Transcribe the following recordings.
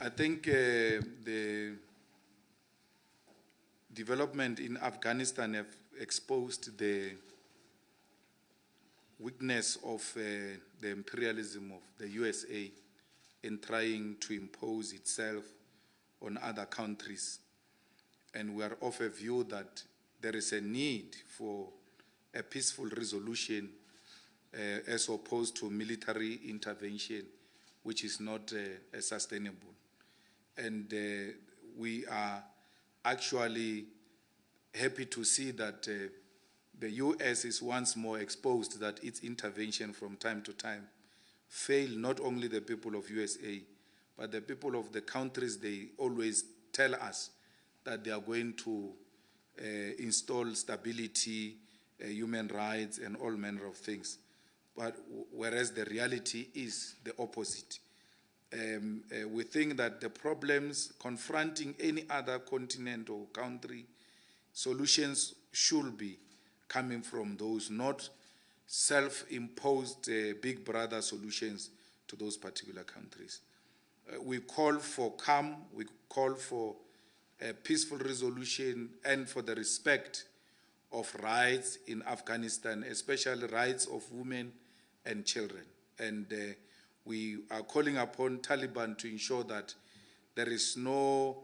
I think the development in Afghanistan have exposed the weakness of the imperialism of the USA in trying to impose itself on other countries. And we are of a view that there is a need for a peaceful resolution as opposed to military intervention, which is not sustainable. And we are actually happy to see that the US is once more exposed that its intervention from time to time fail not only the people of USA, but the people of the countries. They always tell us that they are going to install stability, human rights, and all manner of things. But whereas the reality is the opposite. We think that the problems confronting any other continent or country, solutions should be coming from those, not self-imposed big brother solutions to those particular countries. We call for calm, we call for a peaceful resolution and for the respect of rights in Afghanistan, especially rights of women and children. And we are calling upon Taliban to ensure that there is no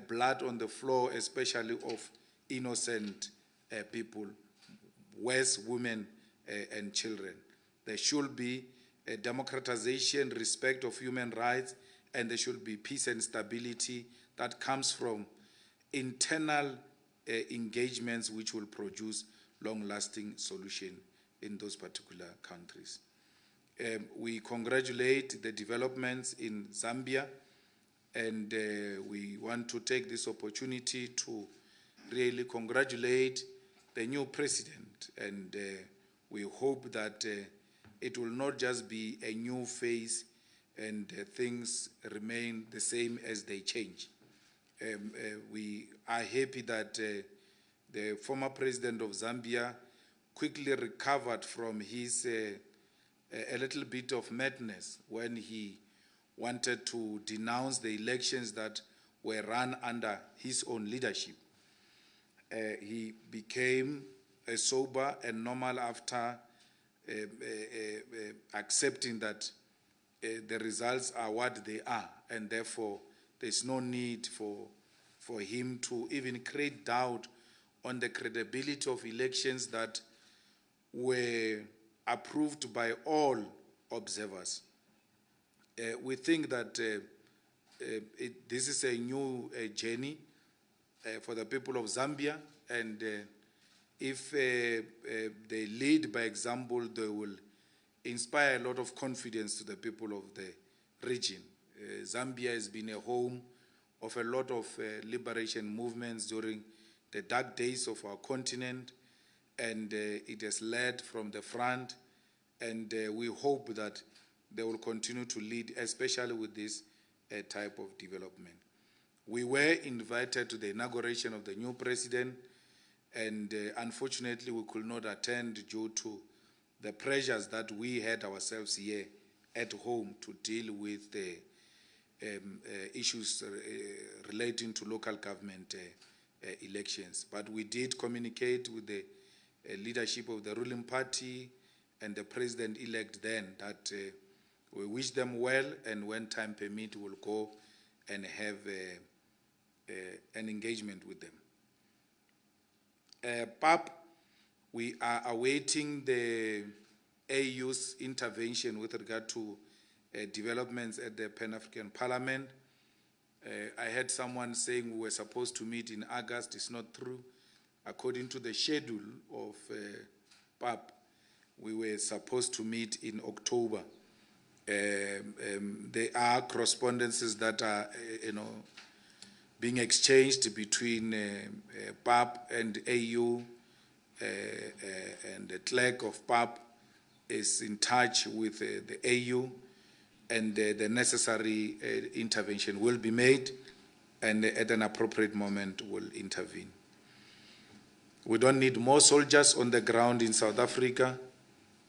blood on the floor, especially of innocent people, worse, women and children. There should be a democratization, respect of human rights, and there should be peace and stability that comes from internal engagements which will produce long-lasting solution in those particular countries. We congratulate the developments in Zambia, and we want to take this opportunity to really congratulate the new president, and we hope that it will not just be a new phase and things remain the same as they change. We are happy that the former president of Zambia quickly recovered from his a little bit of madness when he wanted to denounce the elections that were run under his own leadership. He became sober and normal after accepting that the results are what they are, and therefore there's no need for him to even create doubt on the credibility of elections that were approved by all observers. We think that this is a new journey for the people of Zambia, and if they lead by example, they will inspire a lot of confidence to the people of the region. Zambia has been a home of a lot of liberation movements during the dark days of our continent, and it has led from the front, and we hope that they will continue to lead, especially with this type of development. We were invited to the inauguration of the new president, and unfortunately we could not attend due to the pressures that we had ourselves here at home to deal with the issues relating to local government elections. But we did communicate with the leadership of the ruling party and the president-elect then that we wish them well, and when time permits, we'll go and have an engagement with them. PAP, we are awaiting the AU's intervention with regard to developments at the Pan-African Parliament. I heard someone saying we were supposed to meet in August. It's not true. According to the schedule of PAP, we were supposed to meet in October. There are correspondences that are, being exchanged between PAP and AU, and the clerk of PAP is in touch with the AU, and the necessary intervention will be made, and at an appropriate moment will intervene. We don't need more soldiers on the ground in South Africa.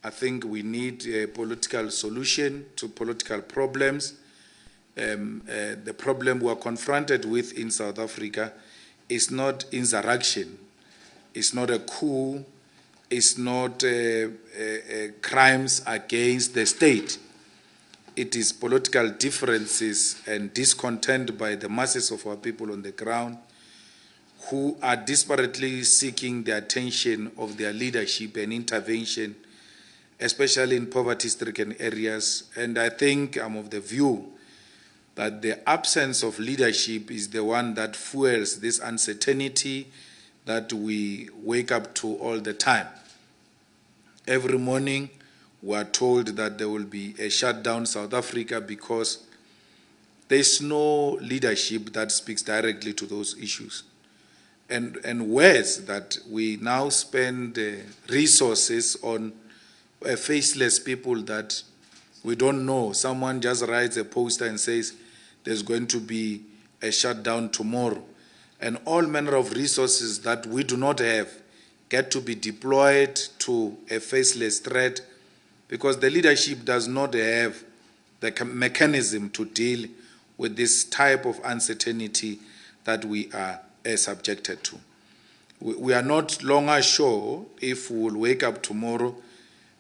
I think we need a political solution to political problems, the problem we are confronted with in South Africa is not insurrection, it's not a coup, it's not crimes against the state. It is political differences and discontent by the masses of our people on the ground who are desperately seeking the attention of their leadership and intervention, especially in poverty-stricken areas. And I think I'm of the view that the absence of leadership is the one that fuels this uncertainty that we wake up to all the time. Every morning, we are told that there will be a shutdown South Africa because there's no leadership that speaks directly to those issues. And worse, that we now spend resources on faceless people that we don't know. Someone just writes a poster and says there's going to be a shutdown tomorrow. And all manner of resources that we do not have get to be deployed to a faceless threat because the leadership does not have the mechanism to deal with this type of uncertainty that we are subjected to. We are not longer sure if we will wake up tomorrow,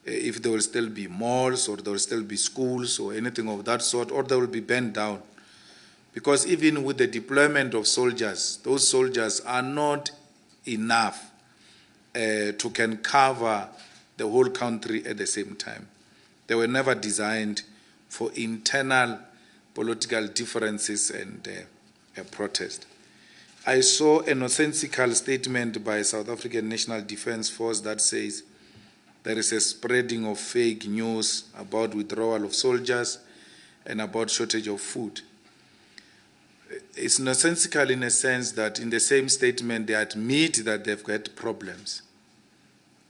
if there will still be malls or there will still be schools or anything of that sort, or they will be burned down. Because even with the deployment of soldiers, those soldiers are not enough to can cover the whole country at the same time. They were never designed for internal political differences and protest. I saw a nonsensical statement by South African National Defence Force that says there is a spreading of fake news about withdrawal of soldiers and about shortage of food. It's nonsensical in a sense that in the same statement they admit that they've got problems.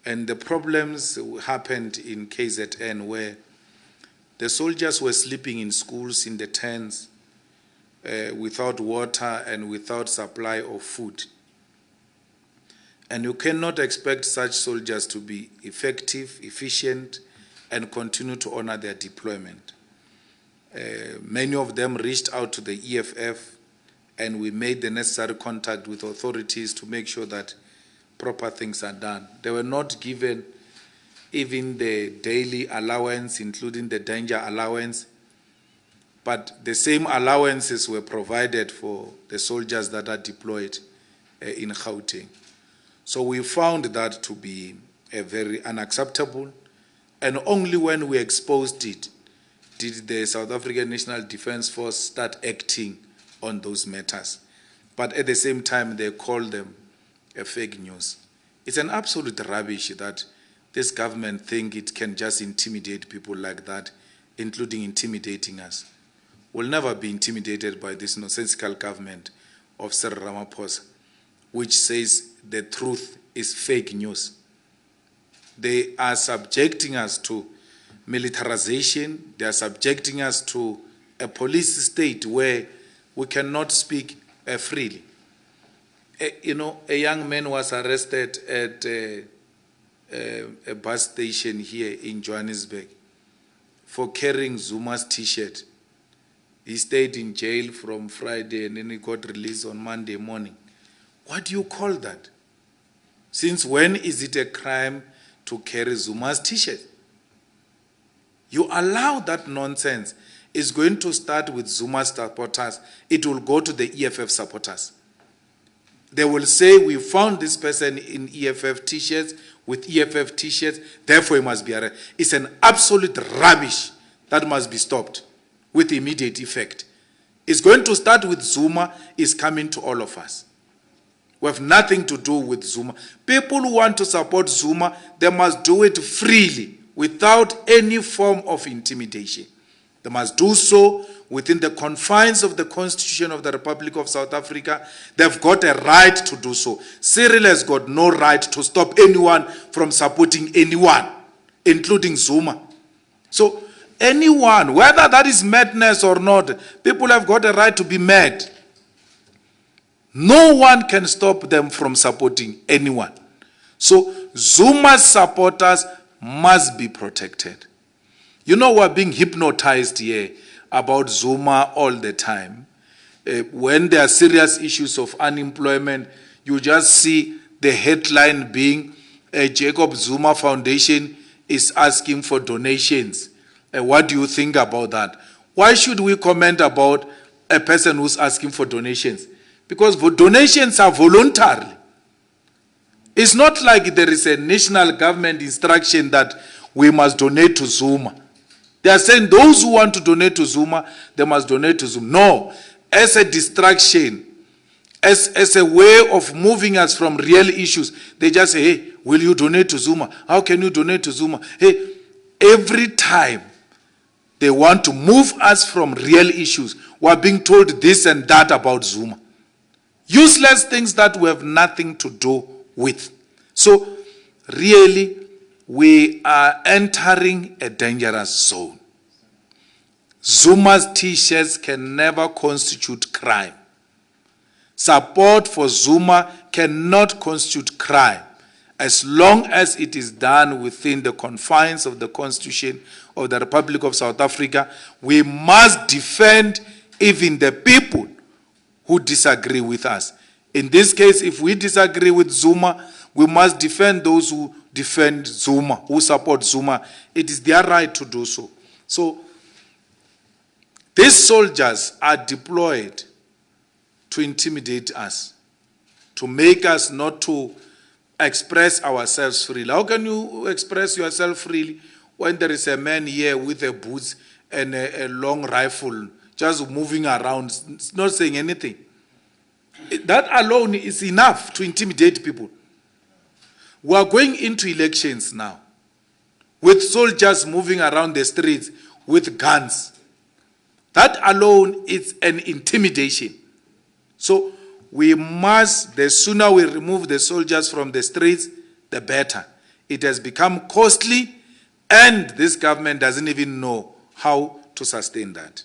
And the problems happened in KZN where the soldiers were sleeping in schools in the tents without water and without supply of food. And you cannot expect such soldiers to be effective, efficient, and continue to honor their deployment. Many of them reached out to the EFF, and we made the necessary contact with authorities to make sure that proper things are done. They were not given even the daily allowance, including the danger allowance, but the same allowances were provided for the soldiers that are deployed in Gauteng. So we found that to be very unacceptable, and only when we exposed it did the South African National Defence Force start acting on those matters. But at the same time, they call them fake news. It's an absolute rubbish that this government think it can just intimidate people like that, including intimidating us. We'll never be intimidated by this nonsensical government of Cyril Ramaphosa, which says the truth is fake news. They are subjecting us to militarization. They are subjecting us to a police state where we cannot speak freely. A young man was arrested at a bus station here in Johannesburg for carrying Zuma's T-shirt. He stayed in jail from Friday and then he got released on Monday morning. What do you call that? Since when is it a crime to carry Zuma's T-shirt? You allow that nonsense. It's going to start with Zuma's supporters. It will go to the EFF supporters. They will say, we found this person in EFF T-shirts, with EFF T-shirts, therefore he must be arrested. It's an absolute rubbish that must be stopped with immediate effect. It's going to start with Zuma, it's coming to all of us. We have nothing to do with Zuma. People who want to support Zuma, they must do it freely, without any form of intimidation. They must do so within the confines of the Constitution of the Republic of South Africa. They've got a right to do so. Cyril has got no right to stop anyone from supporting anyone, including Zuma. So anyone, whether that is madness or not, people have got a right to be mad. No one can stop them from supporting anyone. So Zuma's supporters must be protected. You know, we're being hypnotized here about Zuma all the time. When there are serious issues of unemployment, you just see the headline being Jacob Zuma Foundation is asking for donations. What do you think about that? Why should we comment about a person who's asking for donations? Because donations are voluntary. It's not like there is a national government instruction that we must donate to Zuma. They are saying those who want to donate to Zuma, they must donate to Zuma. No, as a distraction, as a way of moving us from real issues, they just say, hey, will you donate to Zuma? How can you donate to Zuma? Hey, every time they want to move us from real issues, we're being told this and that about Zuma. Useless things that we have nothing to do with. So, really, we are entering a dangerous zone. Zuma's T-shirts can never constitute crime. Support for Zuma cannot constitute crime as long as it is done within the confines of the Constitution of the Republic of South Africa. We must defend even the people who disagree with us. In this case, if we disagree with Zuma, we must defend those who defend Zuma, who support Zuma. It is their right to do so. So, these soldiers are deployed to intimidate us, to make us not to express ourselves freely. How can you express yourself freely when there is a man here with a boots and a long rifle just moving around, not saying anything? That alone is enough to intimidate people. We are going into elections now with soldiers moving around the streets with guns. That alone is an intimidation. So we must, the sooner we remove the soldiers from the streets, the better. It has become costly, and this government doesn't even know how to sustain that.